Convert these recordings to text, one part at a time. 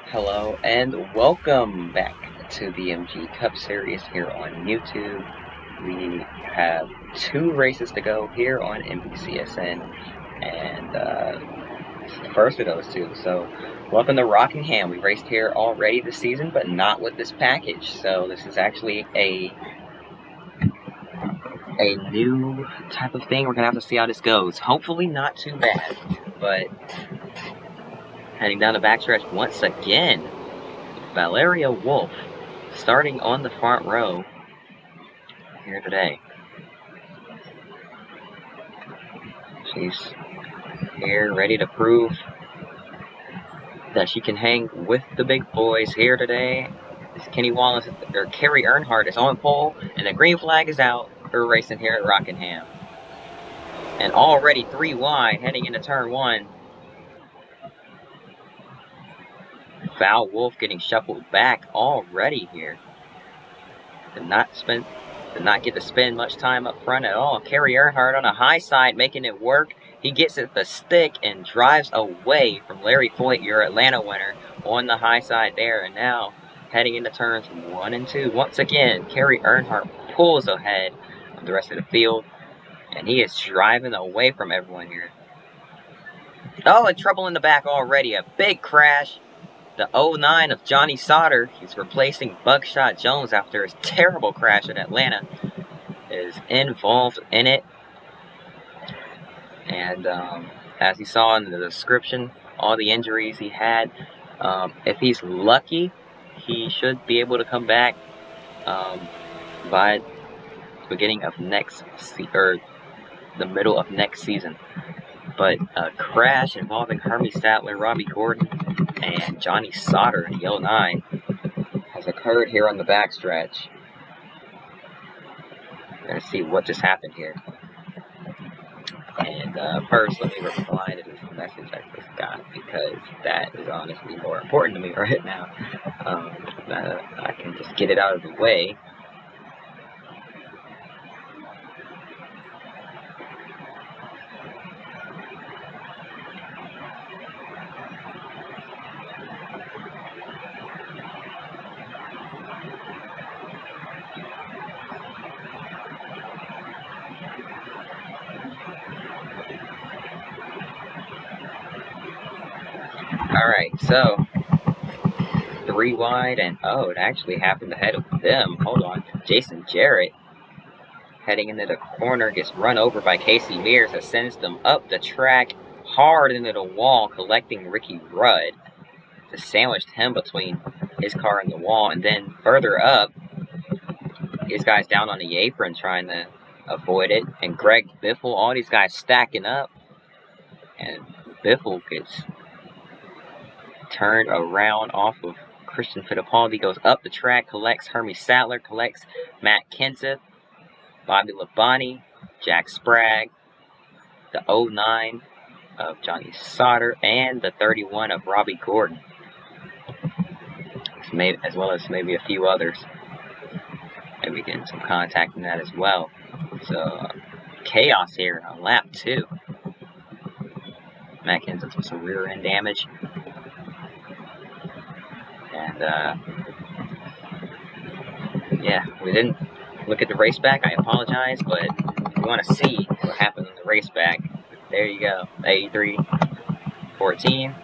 Hello and welcome back to the MG Cup Series here on YouTube. We have 2 races to go here on MBCSN, and it's the first of those 2. So, welcome to Rockingham. We raced here already this season, but not with this package. So this is actually a new type of thing. We're gonna have to see how this goes. Hopefully not too bad, but heading down the backstretch once again. Valeria Wolf starting on the front row here today. She's here ready to prove that she can hang with the big boys here today. Kenny Wallace or Carrie Earnhardt is on pole, and the green flag is out. We're racing here at Rockingham. And already 3 wide heading into turn 1. Val Wolf getting shuffled back already here. Did not get to spend much time up front at all. Carrie Earnhardt on a high side making it work. He gets at the stick and drives away from Larry Foyt, your Atlanta winner, on the high side there. And now heading into turns 1 and 2. Once again, Carrie Earnhardt pulls ahead of the rest of the field. And he is driving away from everyone here. Oh, and trouble in the back already. A big crash. The 09 of Johnny Sauter, he's replacing Buckshot Jones after his terrible crash in Atlanta, is involved in it. And as you saw in the description, all the injuries he had, if he's lucky, he should be able to come back by the beginning of the middle of next season. But a crash involving Hermie Statler, Robbie Gordon, and Johnny Sauter in the 09 has occurred here on the backstretch. We're going to see what just happened here. And first, let me reply to this message I just got, because that is honestly more important to me right now. I can just get it out of the way. Alright, so 3 wide, and oh, it actually happened ahead of them. Hold on. Jason Jarrett, heading into the corner, gets run over by Casey Mears, that sends them up the track hard into the wall, collecting Ricky Rudd. Just sandwiched him between his car and the wall, and then further up, these guys down on the apron trying to avoid it, and Greg Biffle, all these guys stacking up, and Biffle gets turned around off of Christian Fittipaldi, goes up the track, collects Hermie Statler, collects Matt Kenseth, Bobby Labonte, Jack Sprague, the 09 of Johnny Sauter, and the 31 of Robbie Gordon, as well as maybe a few others. Maybe getting some contact in that as well. So chaos here on lap 2. Matt Kenseth with some rear end damage. And yeah, we didn't look at the race back. I apologize, but if you want to see what happened in the race back, there you go. 83, 14,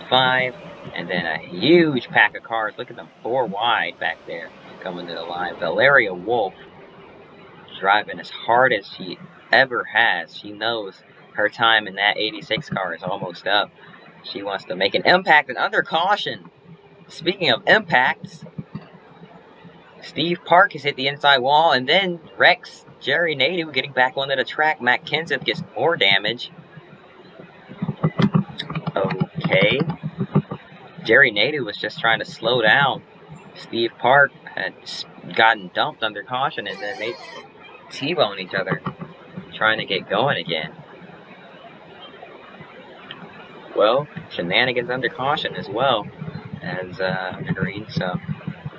5, and then a huge pack of cars. Look at them, 4 wide back there coming to the line. Valeria Wolf driving as hard as she ever has. She knows her time in that 86 car is almost up. She wants to make an impact, and under caution. Speaking of impacts, Steve Park has hit the inside wall, and then Rex Jerry Nadeau getting back onto the track. Matt Kenseth gets more damage. Okay. Jerry Nadeau was just trying to slow down. Steve Park had gotten dumped under caution, and then they T-bone each other, trying to get going again. Well, shenanigans under caution as well as agreed, so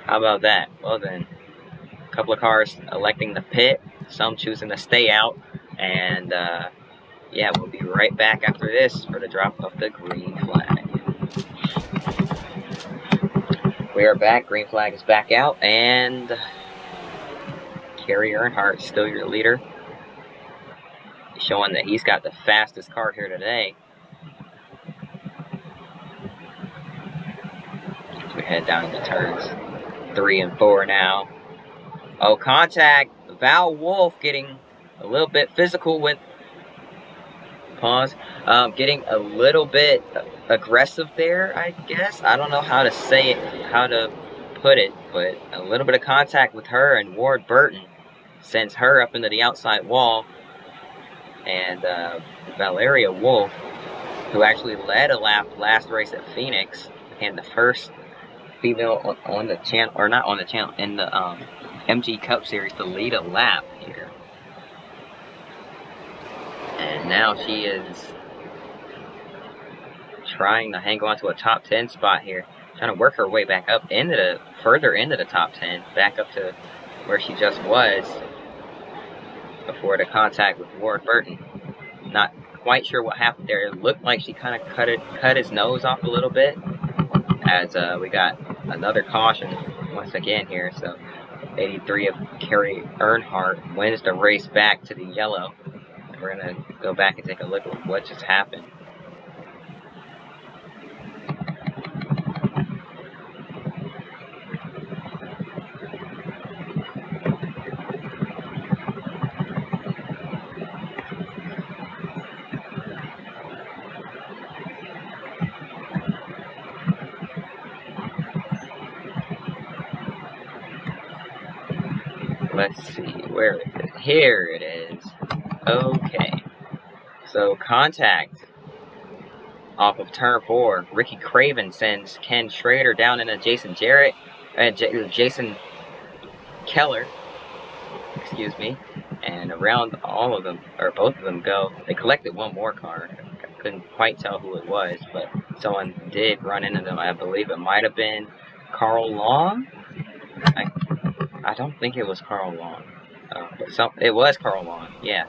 how about that? Well then, a couple of cars electing to pit, some choosing to stay out, and yeah, we'll be right back after this for the drop of the green flag. We are back. Green flag is back out, and Kerry Earnhardt still your leader, showing that he's got the fastest car here today. We head down into turns 3 and 4 now. Oh, contact. Val Wolf getting a little bit physical with getting a little bit aggressive there, I guess. I don't know how to say it, how to put it, but a little bit of contact with her, and Ward Burton sends her up into the outside wall. And Valeria Wolf, who actually led a lap last race at Phoenix, and the first female on the channel, or not on the channel, in the MG Cup Series to lead a lap here. And now she is trying to hang on to a top 10 spot here, trying to work her way back up into further into the top 10, back up to where she just was before the contact with Ward Burton. Not quite sure what happened there. It looked like she kind of cut his nose off a little bit, as we got another caution once again here. So 83 of Kerry Earnhardt wins the race back to the yellow. And we're going to go back and take a look at what just happened. Let's see, where is it? Here it is. Okay. So, contact off of turn 4. Ricky Craven sends Ken Schrader down into Jason Jarrett. Jason Keller. Excuse me. And around all of them, or both of them go. They collected one more car. I couldn't quite tell who it was, but someone did run into them. I believe it might have been Carl Long. I don't think it was Carl Long, but it was Carl Long, yeah.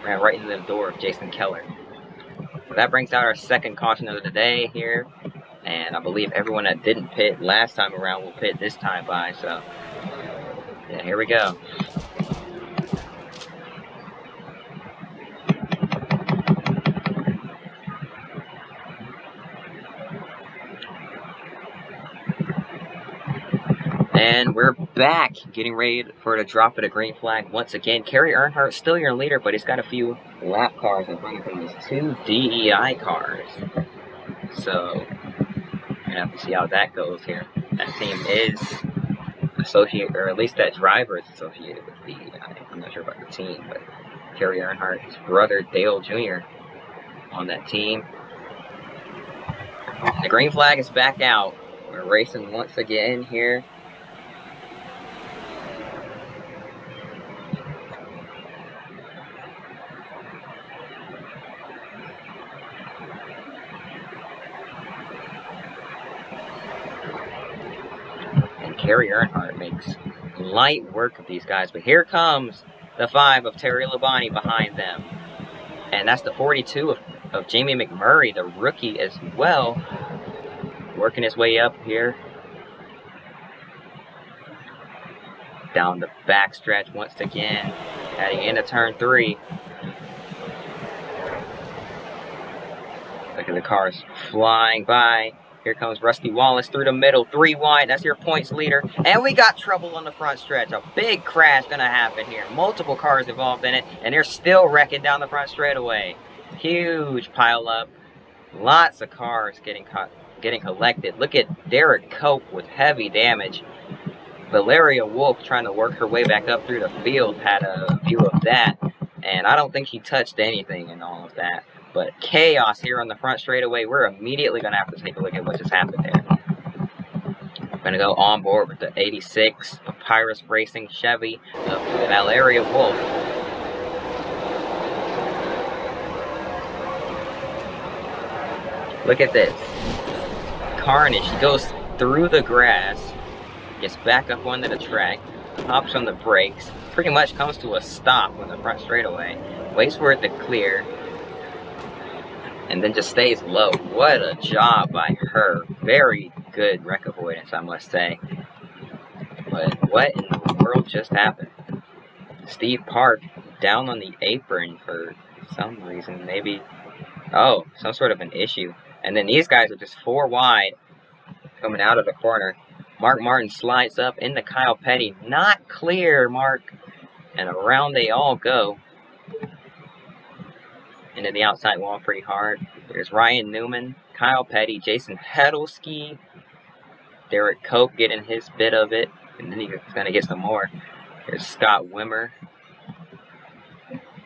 Ran right into the door of Jason Keller. So that brings out our second caution of the day here, and I believe everyone that didn't pit last time around will pit this time by, so yeah, here we go. And we're back, getting ready for the drop of the green flag once again. Kerry Earnhardt still your leader, but he's got a few lap cars in front of him. These 2 DEI cars. So, we're going to have to see how that goes here. That team is associated, or at least that driver is associated with DEI. I'm not sure about the team, but Kerry Earnhardt's brother, Dale Jr., on that team. The green flag is back out. We're racing once again here. Kerry Earnhardt makes light work of these guys, but here comes the 5 of Terry Labonte behind them. And that's the 42 of Jamie McMurray, the rookie as well, working his way up here. Down the backstretch once again, heading into turn 3. Look at the cars flying by. Here comes Rusty Wallace through the middle, 3 wide. That's your points leader. And we got trouble on the front stretch. A big crash going to happen here. Multiple cars involved in it, and they're still wrecking down the front straightaway. Huge pile up. Lots of cars getting collected. Look at Derek Cope with heavy damage. Valeria Wolf trying to work her way back up through the field had a view of that. And I don't think she touched anything in all of that. But chaos here on the front straightaway. We're immediately going to have to take a look at what just happened there. I'm going to go on board with the 86 Papyrus Racing Chevy of Valeria Wolf. Look at this. Carnage. She goes through the grass, gets back up onto the track, hops on the brakes, pretty much comes to a stop on the front straightaway, waits for it to clear, and then just stays low. What a job by her. Very good wreck avoidance, I must say. But what in the world just happened? Steve Park down on the apron for some reason. Maybe, oh, some sort of an issue. And then these guys are just 4 wide coming out of the corner. Mark Martin slides up into Kyle Petty. Not clear, Mark. And around they all go. Into the outside wall pretty hard. There's Ryan Newman, Kyle Petty, Jason Hedlski, Derek Cope getting his bit of it. And then he's going to get some more. There's Scott Wimmer.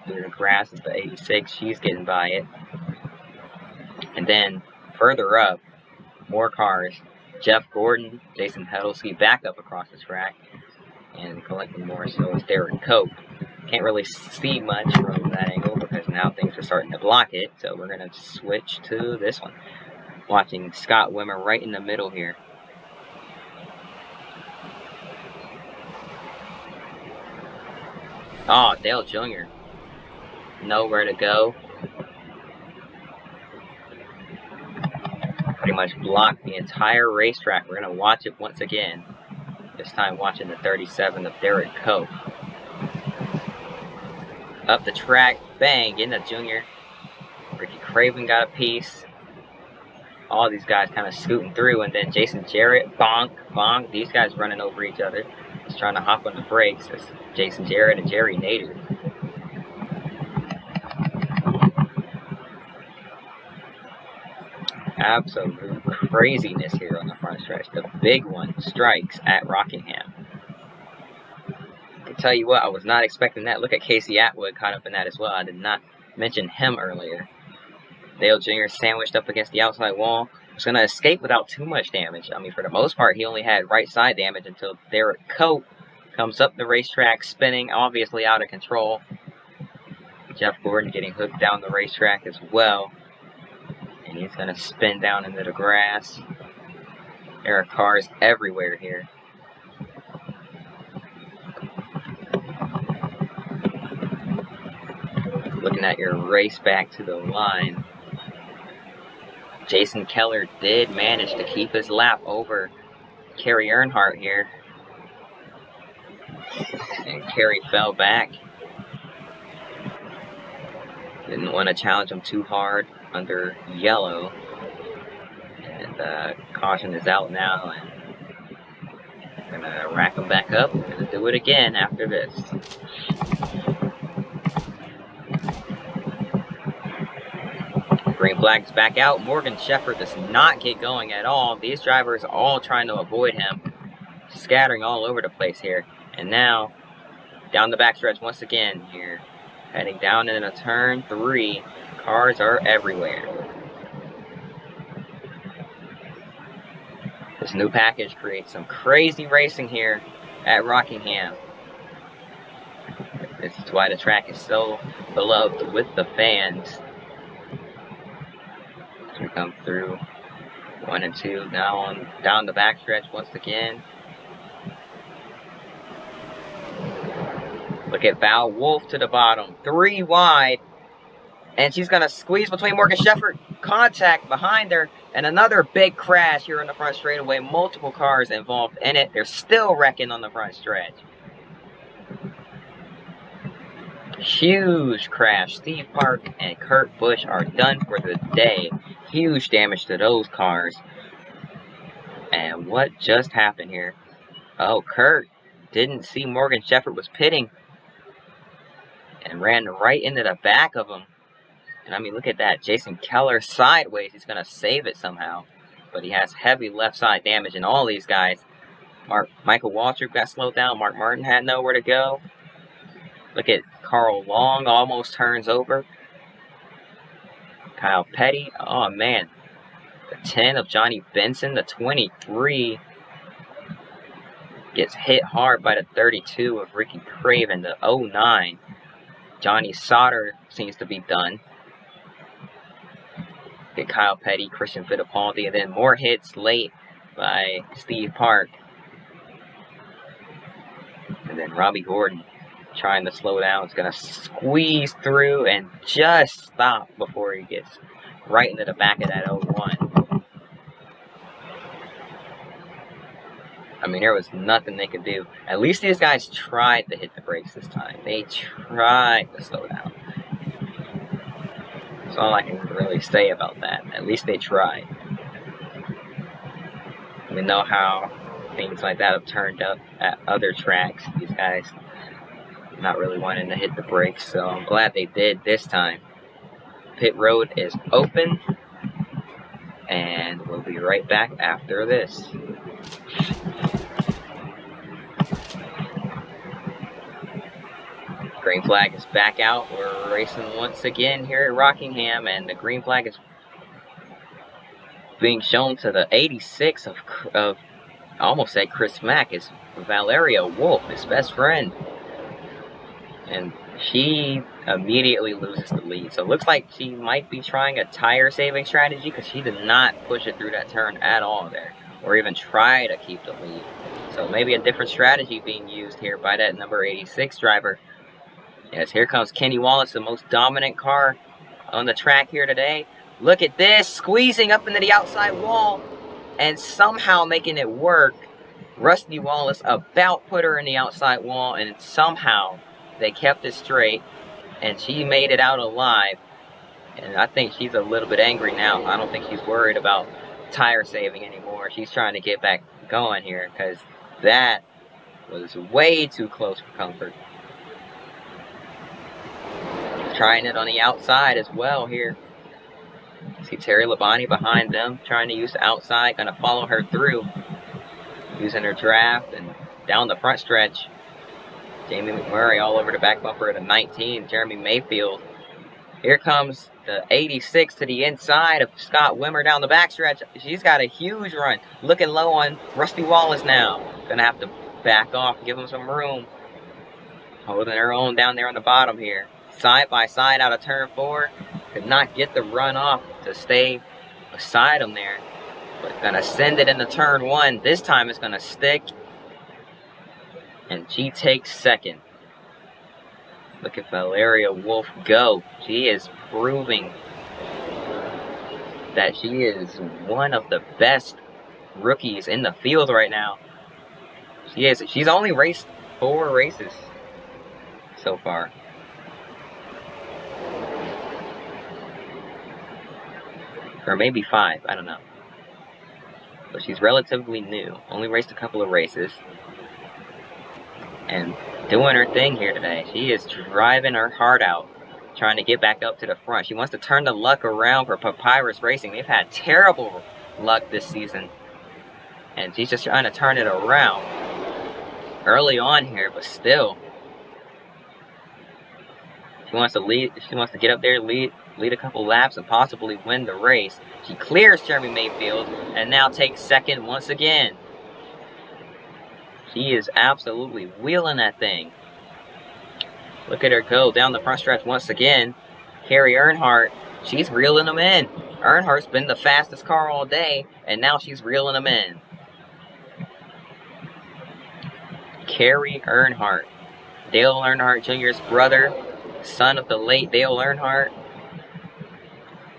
Through the grass is the 86. She's getting by it. And then further up, more cars. Jeff Gordon, Jason Hedlski back up across the track. And collecting more, so is Derek Cope. Can't really see much from that angle because now things are starting to block it. So we're going to switch to this one. Watching Scott Wimmer right in the middle here. Oh, Dale Jr. Nowhere to go. Pretty much blocked the entire racetrack. We're going to watch it once again. This time watching the 37 of Derek Cope. Up the track, bang, into Junior. Ricky Craven got a piece. All these guys kind of scooting through, and then Jason Jarrett, bonk, bonk. These guys running over each other. Just trying to hop on the brakes. It's Jason Jarrett and Jerry Nader. Absolute craziness here on the front stretch. The big one strikes at Rockingham. I can tell you what, I was not expecting that. Look at Casey Atwood caught up in that as well. I did not mention him earlier. Dale Jr. sandwiched up against the outside wall. Was going to escape without too much damage. I mean, for the most part, he only had right side damage until Derek Cope comes up the racetrack, spinning, obviously out of control. Jeff Gordon getting hooked down the racetrack as well. And he's going to spin down into the grass. There are cars everywhere here. Looking at your race back to the line. Jason Keller did manage to keep his lap over Kerry Earnhardt here. And Kerry fell back. Didn't want to challenge him too hard under yellow. And caution is out now. And I'm going to rack him back up. Going to do it again after this. Green flag is back out. Morgan Shepherd does not get going at all. These drivers are all trying to avoid him. Scattering all over the place here. And now, down the backstretch once again here. Heading down into turn 3. Cars are everywhere. This new package creates some crazy racing here at Rockingham. This is why the track is so beloved with the fans. As we come through 1 and 2, now on down the backstretch once again. Look at Val Wolf to the bottom, 3 wide, and she's gonna squeeze between Morgan Shepherd, contact behind her, and another big crash here in the front straightaway. Multiple cars involved in it. They're still wrecking on the front stretch. Huge crash. Steve Park and Kurt Busch are done for the day. Huge damage to those cars. And what just happened here? Oh, Kurt didn't see Morgan Shepherd was pitting and ran right into the back of him. And I mean, look at that. Jason Keller sideways. He's going to save it somehow. But he has heavy left side damage in all these guys. Michael Waltrip got slowed down. Mark Martin had nowhere to go. Look at Carl Long almost turns over. Kyle Petty. Oh, man. The 10 of Johnny Benson. The 23 gets hit hard by the 32 of Ricky Craven. The 09. Johnny Sauter seems to be done. Get Kyle Petty, Christian Fittipaldi, and then more hits late by Steve Park. And then Robbie Gordon trying to slow down. Is going to squeeze through and just stop before he gets right into the back of that 01. I mean, there was nothing they could do. At least these guys tried to hit the brakes this time. They tried to slow down. That's all I can really say about that. At least they tried. We know how things like that have turned up at other tracks. These guys not really wanting to hit the brakes, so I'm glad they did this time. Pit road is open, and we'll be right back after this. Green flag is back out. We're racing once again here at Rockingham, and the green flag is being shown to the 86 of I almost said Chris Mack, is Valeria Wolf, his best friend. And she immediately loses the lead. So it looks like she might be trying a tire saving strategy, because she did not push it through that turn at all there, or even try to keep the lead. So maybe a different strategy being used here by that number 86 driver. Yes, here comes Kenny Wallace, the most dominant car on the track here today. Look at this, squeezing up into the outside wall and somehow making it work. Rusty Wallace about put her in the outside wall, and somehow they kept it straight, and she made it out alive. And I think she's a little bit angry now. I don't think she's worried about tire saving anymore. She's trying to get back going here, because that was way too close for comfort. Trying it on the outside as well here. See Terry Labonte behind them, trying to use the outside, gonna follow her through, using her draft, and down the front stretch. Jamie McMurray all over the back bumper at a 19, Jeremy Mayfield. Here comes the 86 to the inside of Scott Wimmer down the backstretch. She's got a huge run, looking low on Rusty Wallace now. Gonna have to back off, give him some room. Holding her own down there on the bottom here. Side by side out of turn 4. Could not get the run off to stay beside him there. But gonna send it into turn 1. This time it's gonna stick. And she takes second. Look at Valeria Wolf go. She is proving that she is one of the best rookies in the field right now. She is. She's only raced 4 races so far. Or maybe 5, I don't know. But she's relatively new. Only raced a couple of races. And doing her thing here today. She is driving her heart out, trying to get back up to the front. She wants to turn the luck around for Papyrus Racing. They've had terrible luck this season. And she's just trying to turn it around early on here, but still. She wants to lead. She wants to get up there, lead a couple laps, and possibly win the race. She clears Jeremy Mayfield and now takes second once again. She is absolutely wheeling that thing. Look at her go down the front stretch once again. Carrie Earnhardt, she's reeling them in. Earnhardt's been the fastest car all day, and now she's reeling them in. Carrie Earnhardt, Dale Earnhardt Jr.'s brother, son of the late Dale Earnhardt,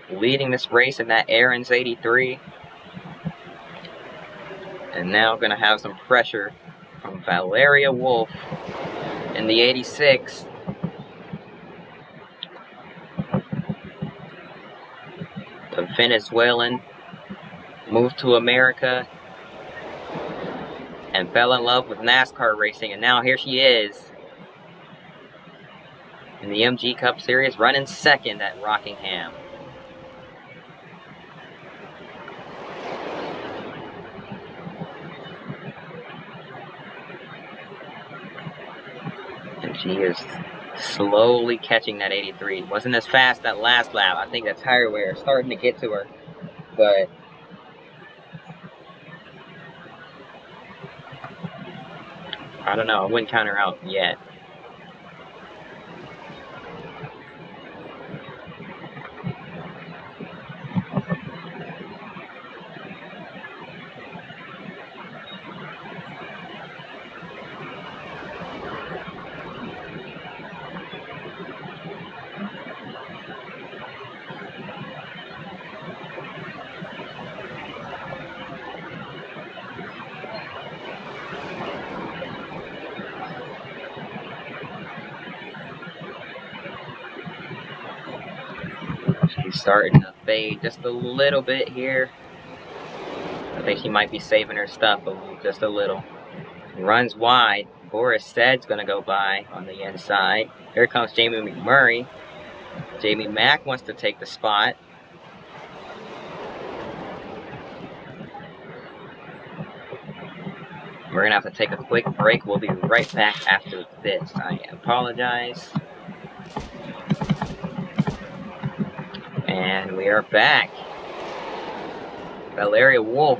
leading this race in that Aaron's 83. And now going to have some pressure from Valeria Wolf in the 86. The Venezuelan moved to America and fell in love with NASCAR racing, and now here she is in the MG Cup Series, running second at Rockingham. And she is slowly catching that 83. Wasn't as fast that last lap. I think that tire wear is starting to get to her, but I don't know. I wouldn't count her out yet. She's starting to fade just a little bit here. I think she might be saving her stuff just a little. Runs wide. Boris Said's going to go by on the inside. Here comes Jamie McMurray. Jamie Mack wants to take the spot. We're going to have to take a quick break. We'll be right back after this. I apologize. And we are back. Valeria Wolf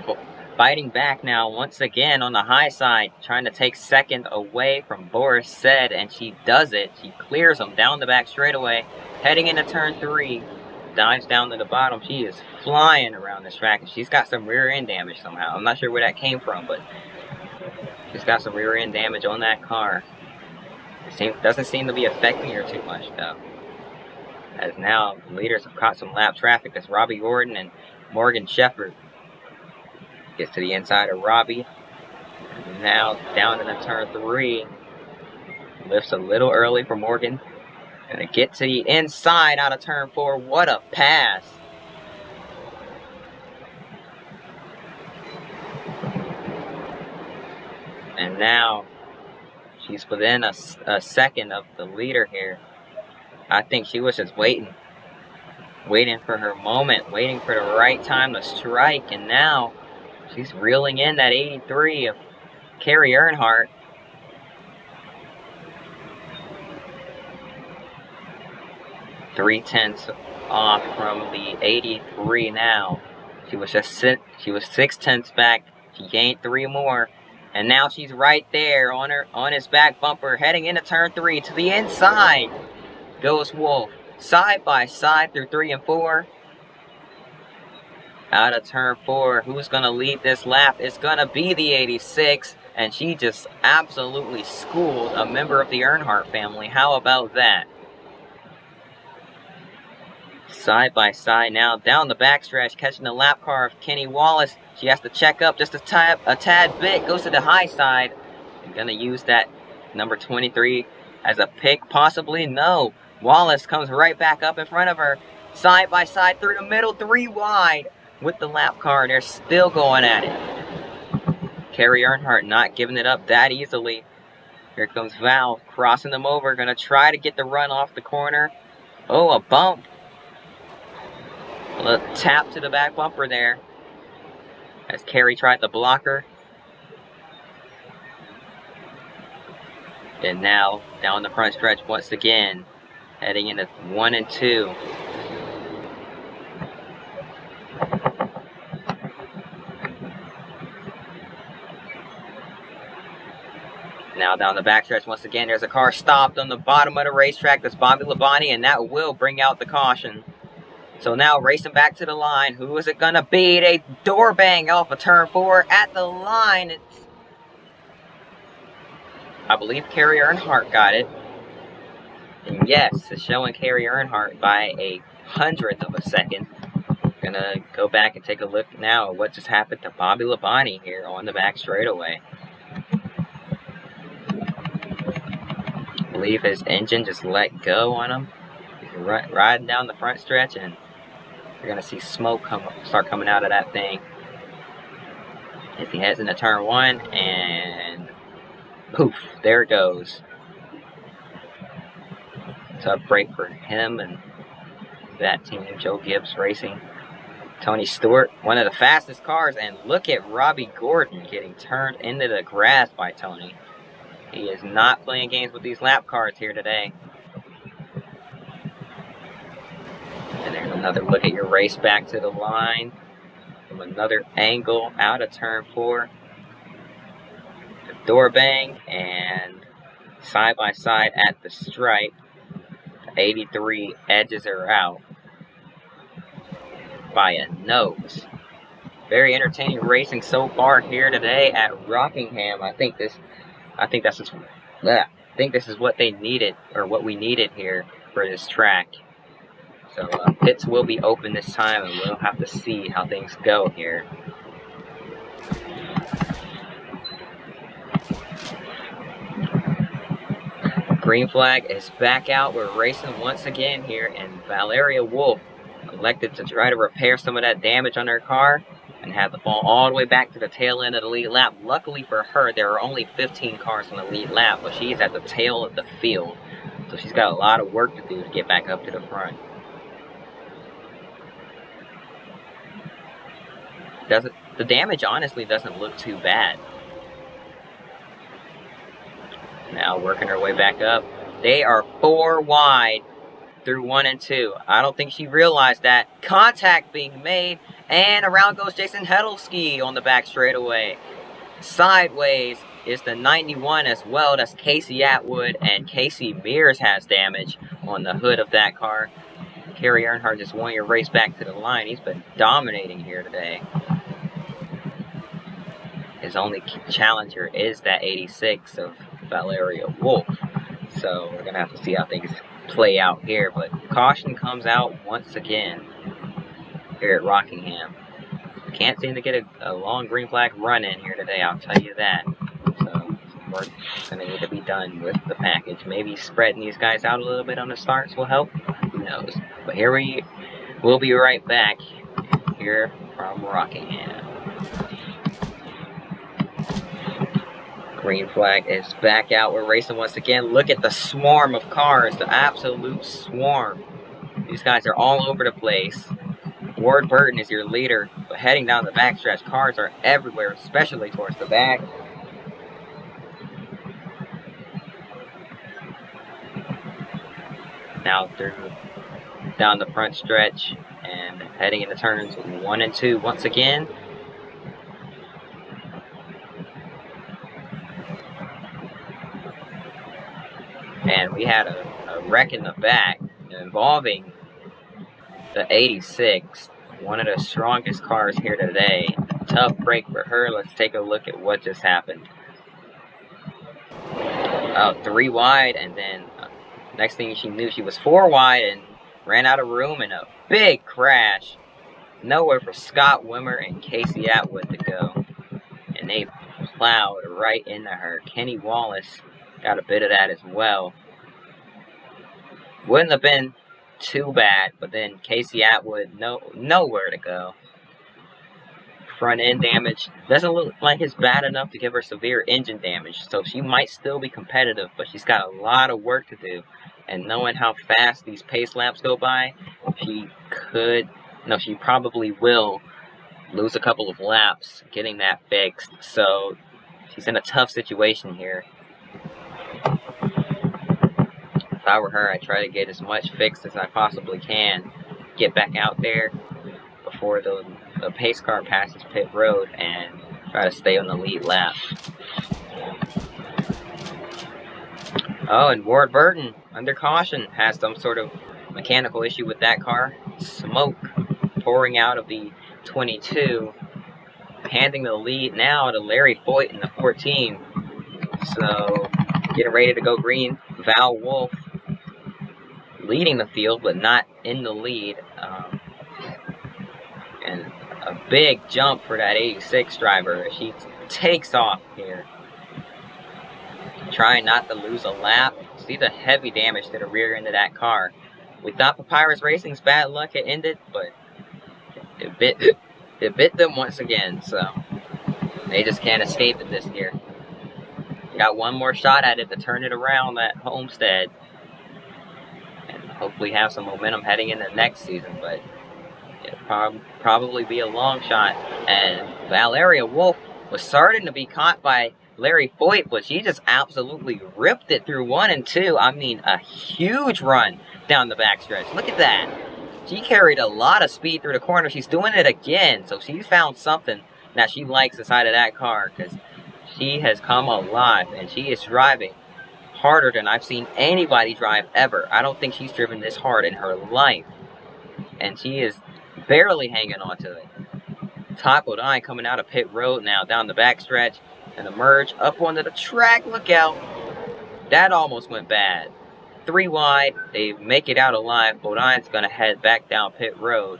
fighting back now once again on the high side, trying to take second away from Boris Said, and she does it. She clears him down the back straightaway, heading into turn 3, dives down to the bottom. She is flying around this track, and she's got some rear end damage somehow. I'm not sure where that came from, but she's got some rear end damage on that car. It doesn't seem to be affecting her too much though, as now the leaders have caught some lap traffic as Robbie Gordon and Morgan Shepherd gets to the inside of Robbie. And now down into turn 3. Lifts a little early for Morgan. Gonna get to the inside out of turn 4. What a pass. And now she's within a second of the leader here. I think she was just waiting for her moment, waiting for the right time to strike, and now she's reeling in that 83 of Carrie Earnhardt. Three-tenths off from the 83 now. She was 6/10 back. She gained 3 more, and now she's right there on his back bumper, heading into turn 3 to the inside. Goes Wolf. Side by side through 3 and 4. Out of turn 4, who's going to lead this lap? It's going to be the 86, and she just absolutely schooled a member of the Earnhardt family. How about that? Side by side now, down the backstretch, catching the lap car of Kenny Wallace. She has to check up just a tad bit, goes to the high side. Going to use that number 23 as a pick, possibly? No. Wallace comes right back up in front of her. Side by side through the middle, 3 wide with the lap car. They're still going at it. Carrie Earnhardt not giving it up that easily. Here comes Val crossing them over. Going to try to get the run off the corner. Oh, a bump. A little tap to the back bumper there as Carrie tried to block her. And now down the front stretch once again, heading into 1 and 2. Now down the backstretch once again, there's a car stopped on the bottom of the racetrack. That's Bobby Labonte, and that will bring out the caution. So now racing back to the line. Who is it going to be? A door bang off of turn 4 at the line. I believe Carrie Earnhardt got it. And yes, it's showing Carrie Earnhardt by a 100th of a second. Gonna go back and take a look now at what just happened to Bobby Labonte here on the back straightaway. I believe his engine just let go on him. He's riding down the front stretch, and you're gonna see smoke start coming out of that thing as he heads into turn 1, and poof, there it goes. Tough break for him and that team, Joe Gibbs Racing. Tony Stewart, one of the fastest cars, and look at Robbie Gordon getting turned into the grass by Tony. He is not playing games with these lap cars here today. And there's another look at your race back to the line from another angle out of turn 4. The door bang, and side by side at the stripe. 83 edges her out by a nose. Very entertaining racing so far here today at Rockingham. I think this is what they needed, or what we needed here for this track. So pits will be open this time, and we'll have to see how things go here. Green flag is back out. We're racing once again here, and Valeria Wolf elected to try to repair some of that damage on her car and had the fall all the way back to the tail end of the lead lap. Luckily for her, there are only 15 cars on the lead lap, but she's at the tail of the field. So she's got a lot of work to do to get back up to the front. The damage honestly doesn't look too bad. Now working her way back up. They are 4 wide through 1 and 2. I don't think she realized that. Contact being made, and around goes Jason Hedelsky on the back straightaway. Sideways is the 91 as well. That's Casey Atwood, and Casey Mears has damage on the hood of that car. Kerry Earnhardt just won your race back to the line. He's been dominating here today. His only challenger is that 86 of Valeria Wolf. So we're going to have to see how things play out here. But caution comes out once again here at Rockingham. Can't seem to get a long green flag run in here today, I'll tell you that. So some work going to need to be done with the package. Maybe spreading these guys out a little bit on the starts will help. Who knows? But here we'll be right back here from Rockingham. Green flag is back out. We're racing once again. Look at the swarm of cars. The absolute swarm. These guys are all over the place. Ward Burton is your leader. But heading down the backstretch, cars are everywhere, especially towards the back. Now through down the front stretch and heading into turns 1 and 2 once again. And we had a wreck in the back involving the 86, one of the strongest cars here today. Tough break for her. Let's take a look at what just happened. 3 wide, and then next thing she knew, she was 4 wide and ran out of room, and a big crash. Nowhere for Scott Wimmer and Casey Atwood to go. And they plowed right into her. Kenny Wallace got a bit of that as well. Wouldn't have been too bad, but then Casey Atwood, nowhere to go. Front end damage doesn't look like it's bad enough to give her severe engine damage, so she might still be competitive, but she's got a lot of work to do. And knowing how fast these pace laps go by, she probably will lose a couple of laps getting that fixed. So she's in a tough situation here. If I were her, I'd try to get as much fixed as I possibly can. Get back out there before the pace car passes pit road and try to stay on the lead lap. Oh, and Ward Burton, under caution, has some sort of mechanical issue with that car. Smoke pouring out of the 22, handing the lead now to Larry Foyt in the 14. So, getting ready to go green. Val Wolf leading the field, but not in the lead. And a big jump for that 86 driver. She takes off here. Trying not to lose a lap. See the heavy damage to the rear end of that car. We thought Papyrus Racing's bad luck had ended, but it bit them once again, so they just can't escape it this year. Got one more shot at it to turn it around at Homestead and hopefully have some momentum heading into next season, but it'll probably be a long shot. And Valeria Wolf was starting to be caught by Larry Foyt, but she just absolutely ripped it through 1 and 2. I mean, a huge run down the backstretch. Look at that. She carried a lot of speed through the corner. She's doing it again, so she's found something that she likes inside of that car, because she has come alive, and she is driving harder than I've seen anybody drive ever. I don't think she's driven this hard in her life, and she is barely hanging on to it. Top O'Dine coming out of pit road now down the backstretch, and the merge up onto the track. Look out. That almost went bad. 3 wide. They make it out alive. O'Dine's going to head back down pit road.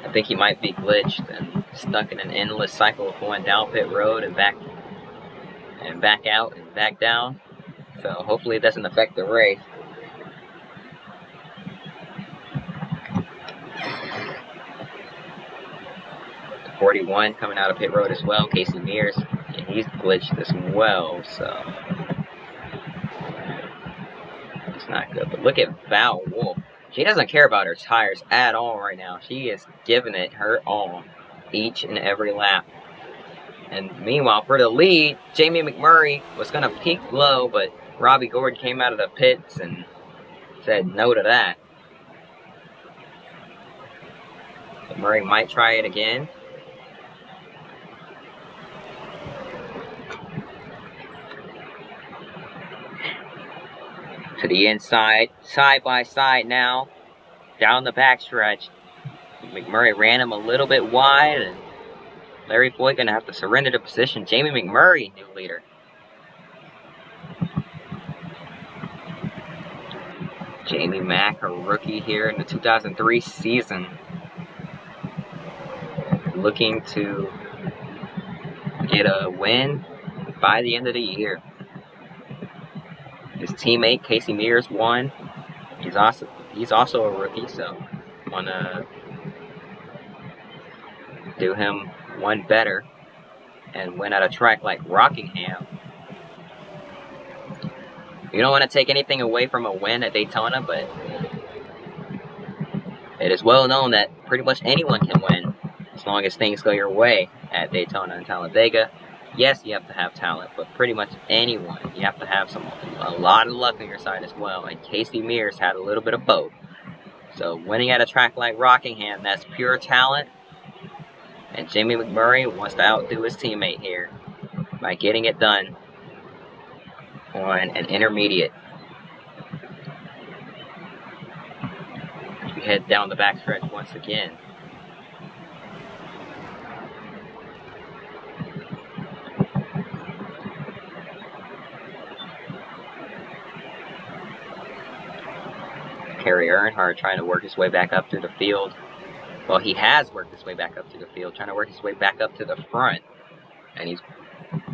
I think he might be glitched and stuck in an endless cycle of going down pit road and back out and back down. So hopefully it doesn't affect the race. 41 coming out of pit road as well. Casey Mears, and he's glitched as well, so it's not good. But look at Val Wolf. She doesn't care about her tires at all right now. She is giving it her all each and every lap. And meanwhile, for the lead, Jamie McMurray was going to peak low, but Robbie Gordon came out of the pits and said no to that. McMurray might try it again. To the inside, side by side now, down the backstretch. McMurray ran him a little bit wide, and Larry Floyd going to have to surrender the position. Jamie McMurray, new leader. Jamie Mack, a rookie here in the 2003 season, looking to get a win by the end of the year. His teammate Casey Mears won. He's also a rookie, so want to do him one better and win at a track like Rockingham. You don't want to take anything away from a win at Daytona, but it is well known that pretty much anyone can win as long as things go your way at Daytona and Talladega. Yes, you have to have talent, but pretty much anyone, you have to have a lot of luck on your side as well. And Casey Mears had a little bit of both. So winning at a track like Rockingham, that's pure talent. And Jamie McMurray wants to outdo his teammate here by getting it done on an intermediate. We head down the backstretch once again. Kerry Earnhardt trying to work his way back up through the field. Well, he has worked his way back up through the field, trying to work his way back up to the front. And he's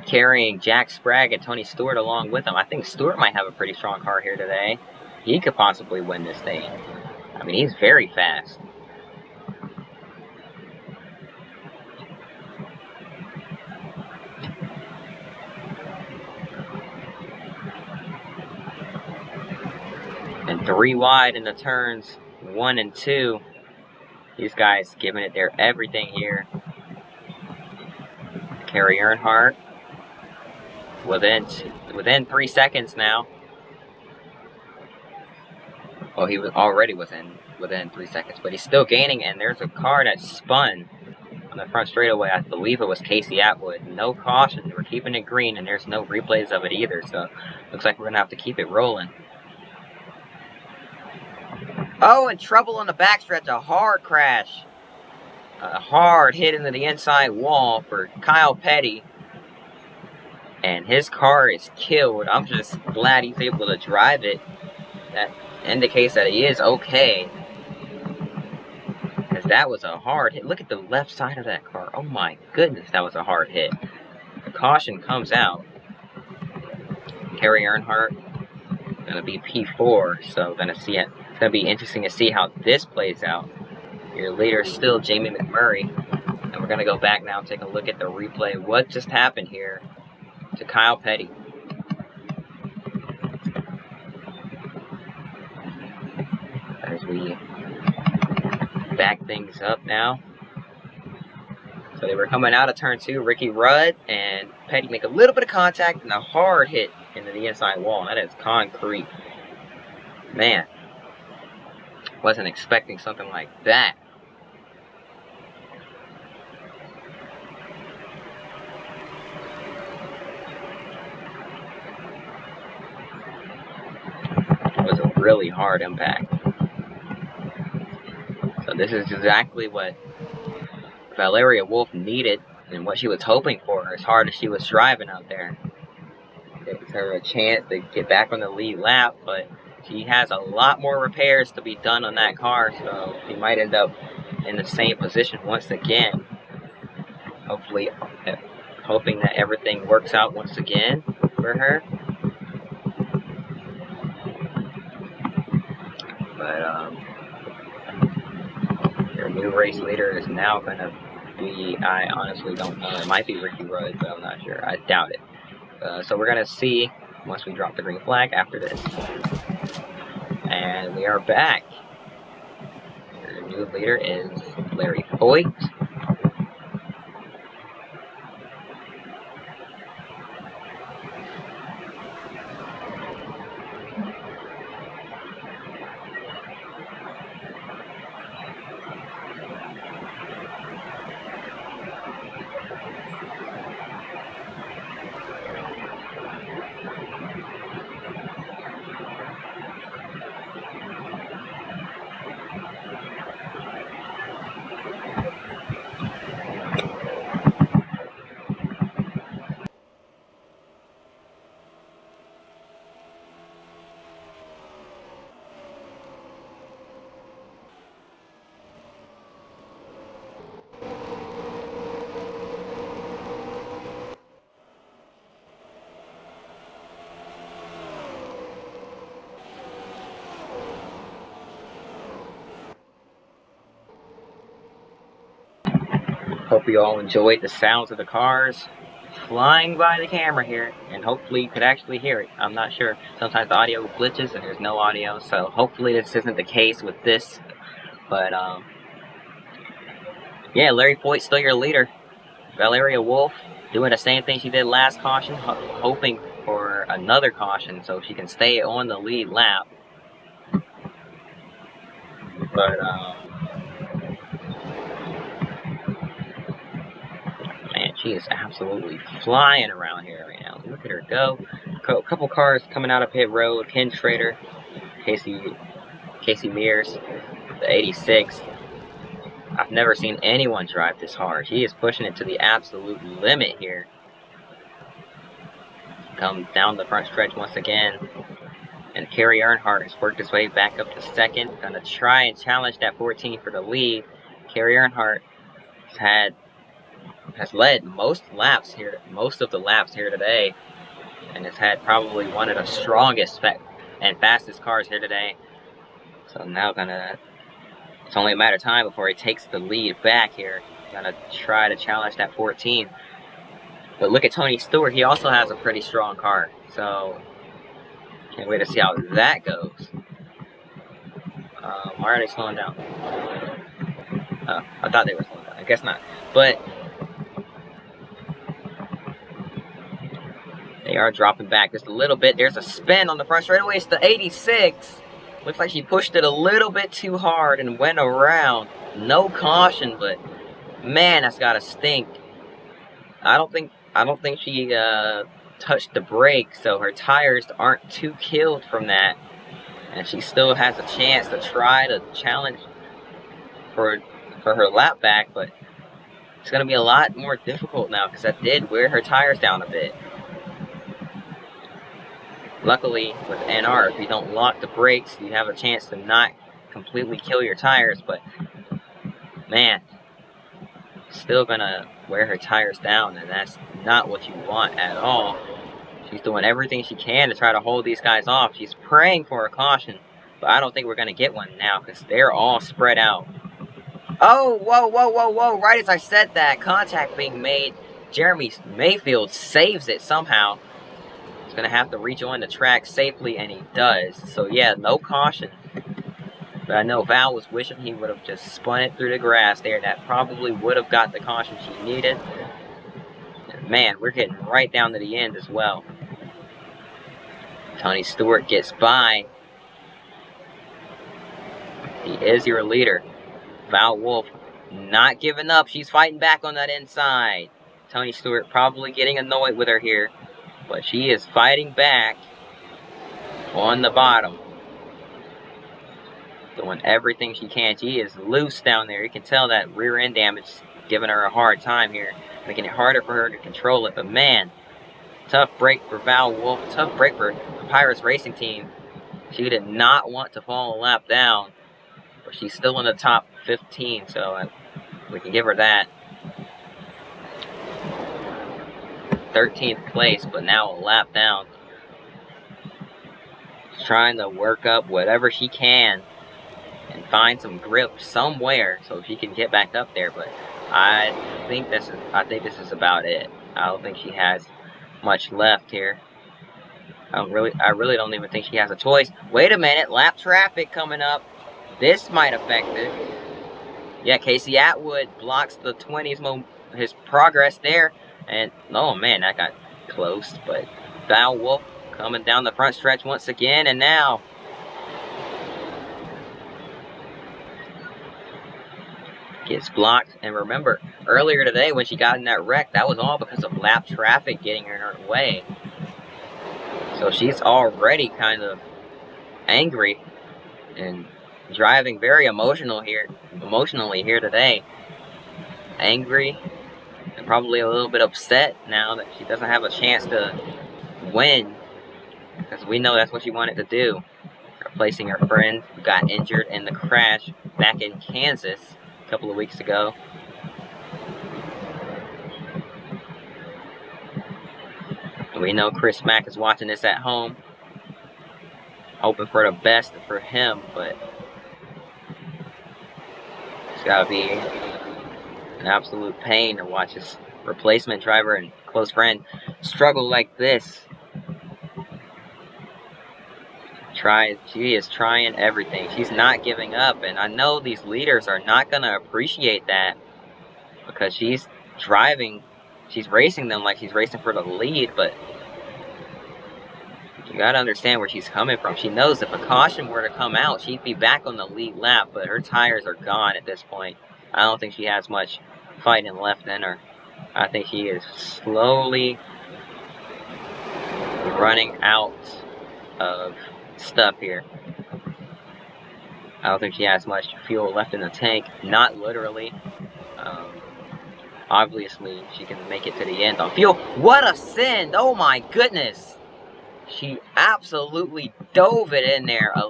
carrying Jack Sprague and Tony Stewart along with him. I think Stewart might have a pretty strong car here today. He could possibly win this thing. I mean, he's very fast. And 3 wide in the turns 1 and 2. These guys giving it their everything here. Kerry Earnhardt within 3 seconds now. Well, he was already within 3 seconds, but he's still gaining. And there's a car that spun on the front straightaway. I believe it was Casey Atwood. No caution. We're keeping it green, and there's no replays of it either. So looks like we're gonna have to keep it rolling. Oh, and trouble on the backstretch, a hard crash. A hard hit into the inside wall for Kyle Petty. And his car is killed. I'm just glad he's able to drive it. That indicates that he is okay. Because that was a hard hit. Look at the left side of that car. Oh my goodness, that was a hard hit. The caution comes out. Kerry Earnhardt going to be P4, so going to see it. It's going to be interesting to see how this plays out. Your leader is still Jamie McMurray. And we're going to go back now and take a look at the replay. What just happened here to Kyle Petty? As we back things up now. So they were coming out of turn 2. Ricky Rudd and Petty make a little bit of contact and a hard hit into the inside wall. That is concrete. Man. Wasn't expecting something like that. It was a really hard impact. So this is exactly what Valeria Wolf needed and what she was hoping for, as hard as she was driving out there. It was her a chance to get back on the lead lap, but she has a lot more repairs to be done on that car, so she might end up in the same position once again. Hopefully, hoping that everything works out once again for her. But their new race leader is now going to I honestly don't know. It might be Ricky Rudd, but I'm not sure. I doubt it. So we're gonna see once we drop the green flag after this. And we are back. Your new leader is Larry Foyt. Hope you all enjoyed the sounds of the cars flying by the camera here, and hopefully you could actually hear it. I'm not sure. Sometimes the audio glitches and there's no audio, so hopefully this isn't the case with this. But yeah, Larry Foyt's still your leader. Valeria Wolf doing the same thing she did last caution, hoping for another caution so she can stay on the lead lap. But man, she is absolutely flying around here right now. Look at her go. A couple cars coming out of pit road. Ken Schrader, Casey Mears, the 86. I've never seen anyone drive this hard. She is pushing it to the absolute limit here. Come down the front stretch once again. And Kerry Earnhardt has worked his way back up to second. Gonna try and challenge that 14 for the lead. Kerry Earnhardt has led most of the laps here today, and has had probably one of the strongest and fastest cars here today. So now it's only a matter of time before he takes the lead back here. Gonna try to challenge that 14. But look at Tony Stewart. He also has a pretty strong car. So can't wait to see how that goes. Why are they slowing down? Oh, I thought they were slowing down. I guess not. But they are dropping back just a little bit. There's a spin on the front straightaway. It's the 86. Looks like she pushed it a little bit too hard and went around. No caution, but man, that's gotta stink. I don't think she touched the brake, so her tires aren't too killed from that, and she still has a chance to try to challenge for her lap back. But it's gonna be a lot more difficult now because that did wear her tires down a bit. Luckily, with NR, if you don't lock the brakes, you have a chance to not completely kill your tires, but man, still gonna wear her tires down, and that's not what you want at all. She's doing everything she can to try to hold these guys off. She's praying for a caution, but I don't think we're gonna get one now because they're all spread out. Oh, whoa, right as I said that, contact being made. Jeremy Mayfield saves it somehow. He's gonna have to rejoin the track safely, and he does. So yeah, no caution. But I know Val was wishing he would have just spun it through the grass there. That probably would have got the caution she needed. And man, we're getting right down to the end as well. Tony Stewart gets by. He is your leader. Val Wolf not giving up. She's fighting back on that inside. Tony Stewart probably getting annoyed with her here, but she is fighting back on the bottom. Doing everything she can. She is loose down there. You can tell that rear end damage is giving her a hard time here, making it harder for her to control it. But man, tough break for Val Wolf. Tough break for the Pirates Racing Team. She did not want to fall a lap down, but she's still in the top 15, so we can give her that. 13th place, but now a lap down. She's trying to work up whatever she can and find some grip somewhere so she can get back up there, but I think this is about it. I don't think she has much left here. I really don't even think she has a choice. Wait a minute, lap traffic coming up. This might affect it. Yeah, Casey Atwood blocks the 20s his progress there, and oh man, that got close. But Val Wolf coming down the front stretch once again, and now gets blocked. And remember, earlier today when she got in that wreck, that was all because of lap traffic getting in her way. So she's already kind of angry and driving very emotionally here today. Angry and probably a little bit upset now that she doesn't have a chance to win, because we know that's what she wanted to do, replacing her friend who got injured in the crash back in Kansas a couple of weeks ago. We know Chris Mack is watching this at home, hoping for the best for him, but it's gotta be an absolute pain to watch his replacement driver and close friend struggle like this. She is trying everything. She's not giving up, and I know these leaders are not gonna appreciate that, because she's racing them like she's racing for the lead, but you gotta understand where she's coming from. She knows if a caution were to come out, she'd be back on the lead lap, but her tires are gone at this point. I don't think she has much fighting left in her. I think she is slowly running out of stuff here. I don't think she has much fuel left in the tank. Not literally. Obviously, she can make it to the end on fuel. What a send! Oh my goodness! She absolutely dove it in there. I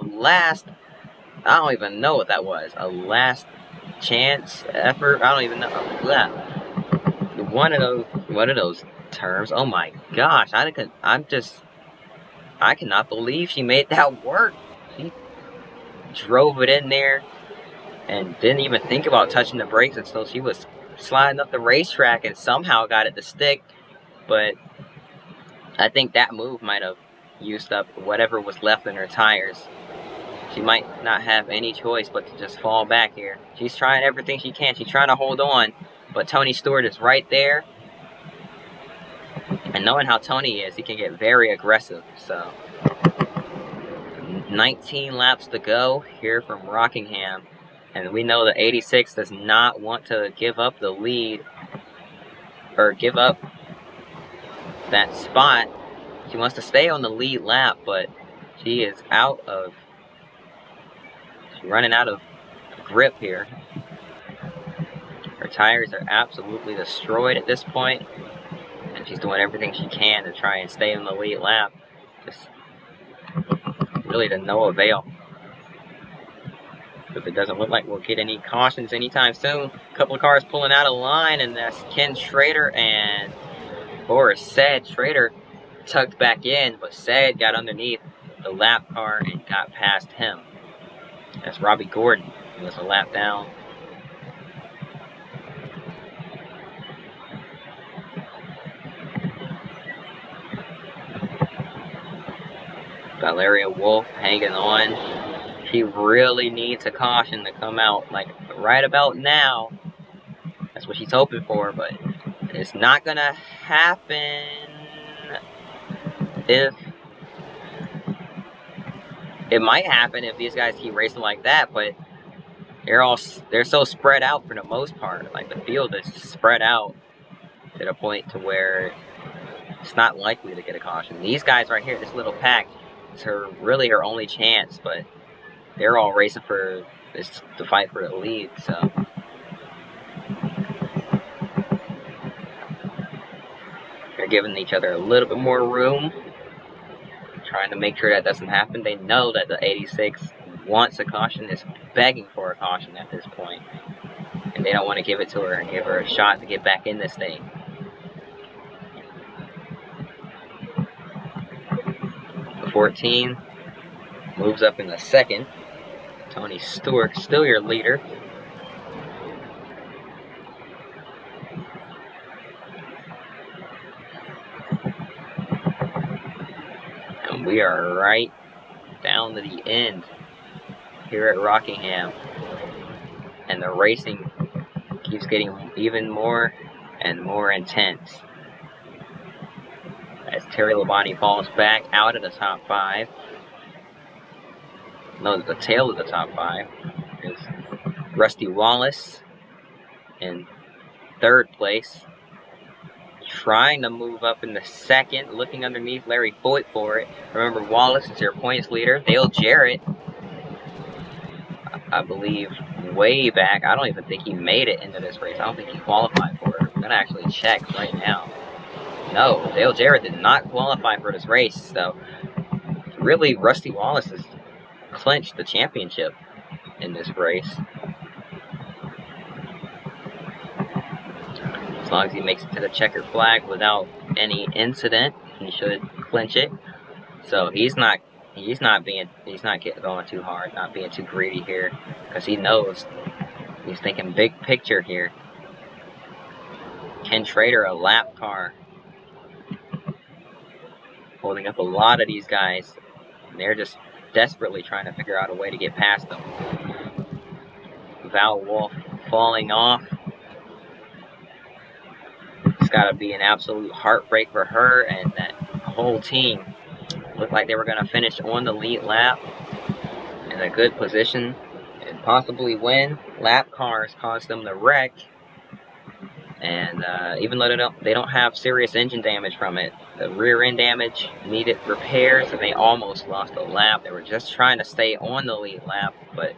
don't even know what that was. A last chance effort? I don't even know. One of those terms. Oh my gosh! I cannot believe she made that work. She drove it in there and didn't even think about touching the brakes until she was sliding up the racetrack and somehow got it to stick. But I think that move might have used up whatever was left in her tires. She might not have any choice but to just fall back here. She's trying everything she can. She's trying to hold on, but Tony Stewart is right there. And knowing how Tony is, he can get very aggressive. So 19 laps to go here from Rockingham. And we know that 86 does not want to give up the lead, or give up that spot. She wants to stay on the lead lap, but she is running out of grip here. Her tires are absolutely destroyed at this point, and she's doing everything she can to try and stay on the lead lap. Just really to no avail, because it doesn't look like we'll get any cautions anytime soon. A couple of cars pulling out of line, and that's Ken Schrader and Boris Said. Schrader tucked back in, but Said got underneath the lap car and got past him. That's Robbie Gordon, who was a lap down. Valeria Wolf hanging on. She really needs a caution to come out, like right about now. That's what she's hoping for, but it's not gonna happen if it might happen if these guys keep racing like that, but they're so spread out for the most part. Like, the field is spread out to the point to where it's not likely to get a caution. These guys right here, this little pack, is really her only chance, but they're all racing for this to fight for the lead. So they're giving each other a little bit more room, trying to make sure that doesn't happen. They know that the 86 wants a caution, is begging for a caution at this point, and they don't want to give it to her and give her a shot to get back in this thing. The 14 moves up in the second. Tony Stewart, still your leader. We are right down to the end here at Rockingham. And the racing keeps getting even more and more intense. As Terry Labonte falls back out of the top 5. No, the tail of the top 5 is Rusty Wallace in 3rd place. Trying to move up in the 2nd, looking underneath Larry Foyt for it. Remember, Wallace is your points leader. Dale Jarrett, I believe, way back. I don't even think he made it into this race. I don't think he qualified for it. I'm going to actually check right now. No, Dale Jarrett did not qualify for this race. So, really, Rusty Wallace has clinched the championship in this race. As long as he makes it to the checkered flag without any incident, he should clinch it. So he's not going too hard, not being too greedy here, because he knows he's thinking big picture here. Ken Trader, a lap car, holding up a lot of these guys. And they're just desperately trying to figure out a way to get past them. Val Wolf falling off. It's got to be an absolute heartbreak for her and that whole team. Looked like they were going to finish on the lead lap in a good position and possibly win. Lap cars caused them to wreck. And even though they don't have serious engine damage from it, the rear end damage needed repairs, and they almost lost a lap. They were just trying to stay on the lead lap, but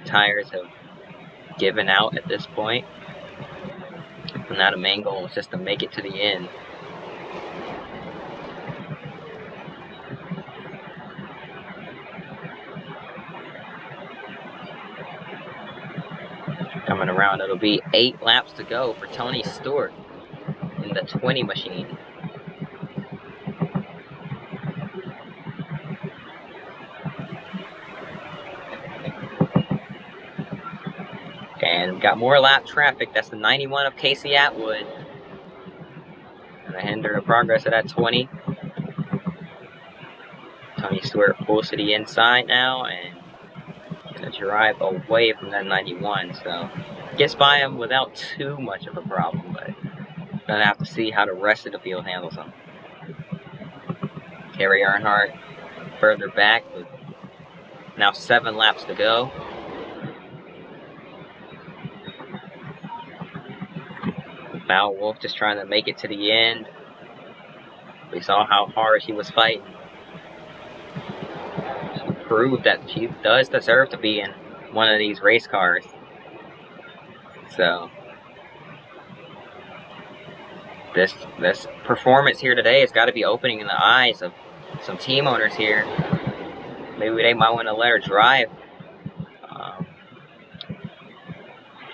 tires have given out at this point. And now the main goal is just to make it to the end. Coming around, it'll be 8 laps to go for Tony Stewart in the 20 machine. And got more lap traffic. That's the 91 of Casey Atwood. Gonna hinder the progress of that 20. Tony Stewart pulls to the inside now and gonna drive away from that 91. So gets by him without too much of a problem, but gonna have to see how the rest of the field handles him. Kerry Earnhardt further back with now 7 laps to go. Val Wolf just trying to make it to the end. We saw how hard she was fighting. She proved that she does deserve to be in one of these race cars. So this performance here today has got to be opening in the eyes of some team owners here. Maybe they might want to let her drive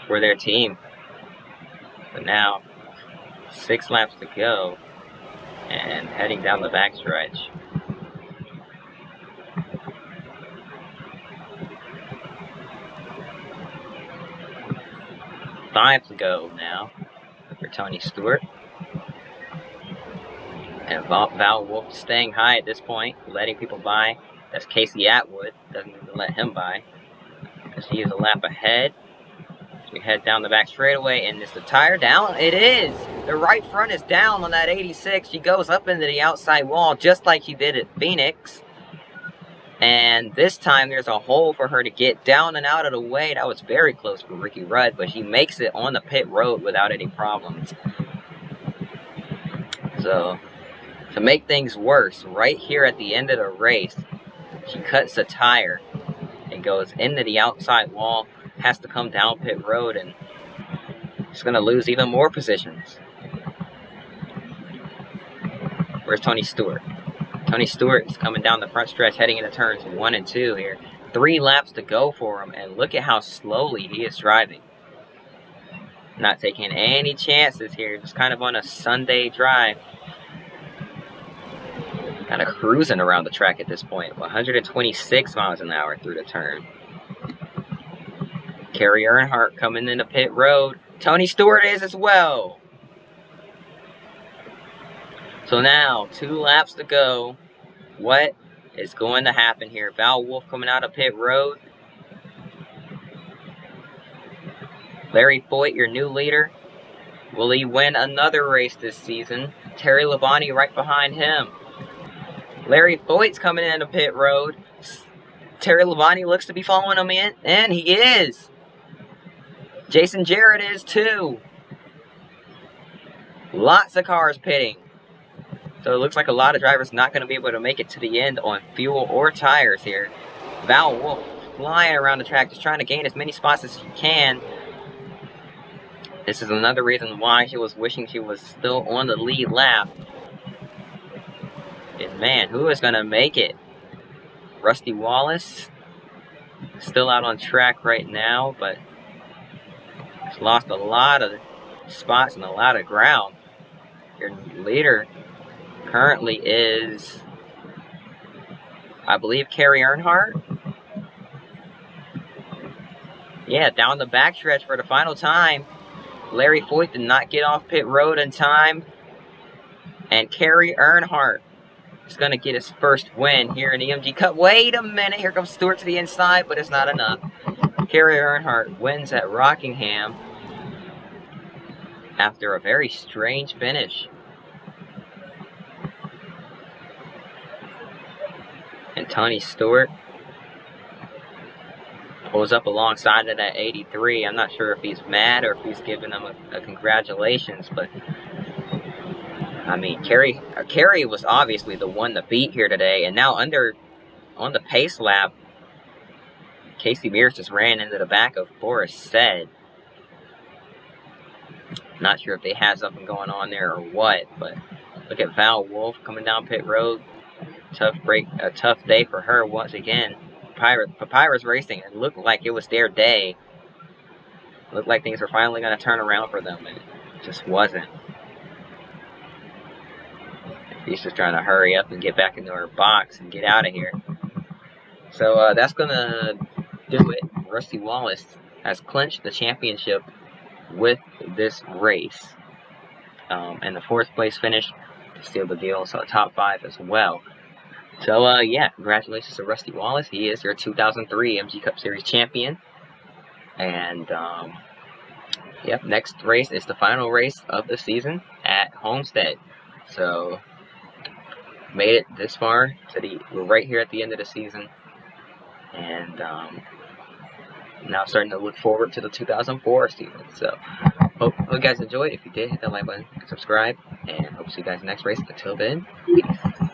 for their team. But now, 6 laps to go, and heading down the backstretch. Five to go now for Tony Stewart. And Val Wolf staying high at this point, letting people by. That's Casey Atwood, doesn't even let him by, because he is a lap ahead. We head down the back straightaway, and is the tire down? It is! The right front is down on that 86. She goes up into the outside wall, just like she did at Phoenix. And this time, there's a hole for her to get down and out of the way. That was very close for Ricky Rudd, but she makes it on the pit road without any problems. So, to make things worse, right here at the end of the race, she cuts the tire and goes into the outside wall. Has to come down pit road, and she's going to lose even more positions. Where's Tony Stewart? Tony Stewart is coming down the front stretch, heading into turns 1 and 2 here. 3 laps to go for him, and look at how slowly he is driving. Not taking any chances here, just kind of on a Sunday drive. Kind of cruising around the track at this point. 126 miles an hour through the turn. Kerry Earnhardt coming into pit road. Tony Stewart is as well. So now, 2 laps to go. what is going to happen here. Val Wolf coming out of pit road. Larry Foyt, your new leader. Will he win another race this season? Terry Labonte right behind him. Larry Foyt's coming into pit road. Terry Labonte looks to be following him in, and he is. Jason Jarrett is too. Lots of cars pitting. So it looks like a lot of drivers not going to be able to make it to the end on fuel or tires here. Val Wolf flying around the track, just trying to gain as many spots as he can. This is another reason why she was wishing she was still on the lead lap. And man, who is going to make it? Rusty Wallace, still out on track right now, but he's lost a lot of spots and a lot of ground. Your leader currently is, I believe, Kerry Earnhardt. Yeah, down the backstretch for the final time. Larry Foyt did not get off pit road in time. And Kerry Earnhardt is going to get his first win here in the MG Cup. Wait a minute, here comes Stewart to the inside, but it's not enough. Kerry Earnhardt wins at Rockingham after a very strange finish. And Tony Stewart pulls up alongside of that 83. I'm not sure if he's mad or if he's giving them a congratulations, but I mean, Kerry was obviously the one to beat here today, and now on the pace lap, Casey Mears just ran into the back of Forrest Said. Not sure if they had something going on there or what, but look at Val Wolf coming down pit road. A tough day for her once again. Papyrus Racing, it looked like it was their day. It looked like things were finally going to turn around for them, and it just wasn't. She's just trying to hurry up and get back into her box and get out of here. So that's going to do it. Rusty Wallace has clinched the championship with this race. And the 4th place finish to seal the deal, so top 5 as well. So, yeah, congratulations to Rusty Wallace. He is your 2003 MG Cup Series champion. And, yep, next race is the final race of the season at Homestead. So, made it this far. We're right here at the end of the season. And, now starting to look forward to the 2004 season. So, hope you guys enjoyed. If you did, hit that like button, subscribe, and hope to see you guys next race. Until then, peace.